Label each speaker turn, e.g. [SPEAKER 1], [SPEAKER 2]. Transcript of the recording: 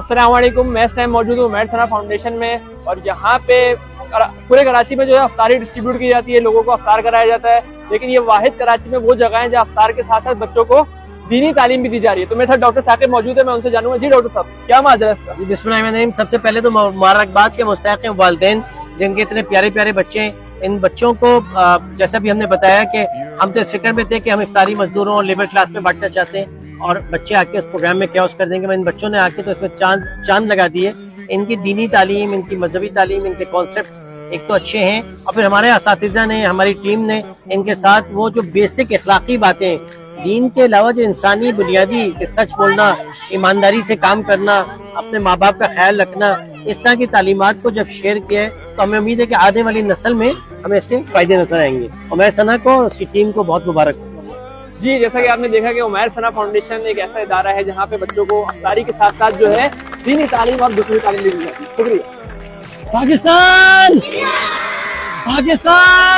[SPEAKER 1] अस्सलाम वालेकुम। मैं इस टाइम मौजूद हूँ उमैर सना फाउंडेशन में और यहाँ पे पूरे कराची में जो है अफ्तारी डिस्ट्रीब्यूट की जाती है, लोगों को अफ्तार कराया जाता है। लेकिन ये वाहिद कराची में वो जगह है जहाँ अफ्तार के साथ साथ बच्चों को दीनी तालीम भी दी जा रही है। तो मेरे साथ डॉक्टर साकिब मौजूद है, मैं उनसे जानूंगा। जी डॉक्टर साहब, क्या माजरा है इसका?
[SPEAKER 2] जी बिस्मिल्लाहिर्रहमानिर्रहीम। सबसे पहले तो मुबारकबाद के मुस्तहिक़ हैं वालिदैन जिनके इतने प्यारे प्यारे बच्चे हैं। इन बच्चों को जैसा भी हमने बताया कि हम तो इस फिक्र में थे कि हम इफ्तारी मजदूरों और लेबर क्लास में बांटना चाहते हैं और बच्चे आके उस प्रोग्राम में क्या कर देंगे। इन बच्चों ने आके तो इसमें चांद लगा दिए। इनकी दीनी तालीम, इनकी मजहबी तालीम, इनके कॉन्सेप्ट एक तो अच्छे हैं और फिर हमारे असातिज़ा ने, हमारी टीम ने इनके साथ वो जो बेसिक अखलाकी बातें दीन के अलावा जो इंसानी बुनियादी सच बोलना, ईमानदारी से काम करना, अपने माँ बाप का ख्याल रखना, इस तरह की तालीमात को जब शेयर किया है तो हमें उम्मीद है कि आने वाली नस्ल में हमें इसके फायदे नजर आएंगे। उमैर सना को और उसकी टीम को बहुत मुबारक।
[SPEAKER 1] जी, जैसा कि आपने देखा कि उमैर सना फाउंडेशन एक ऐसा इदारा है जहाँ पे बच्चों को अफ्तारी के साथ साथ जो है दीनी तालीम और दूसरी तालीम भी दी जाती है। शुक्रिया।
[SPEAKER 2] पाकिस्तान, पाकिस्तान।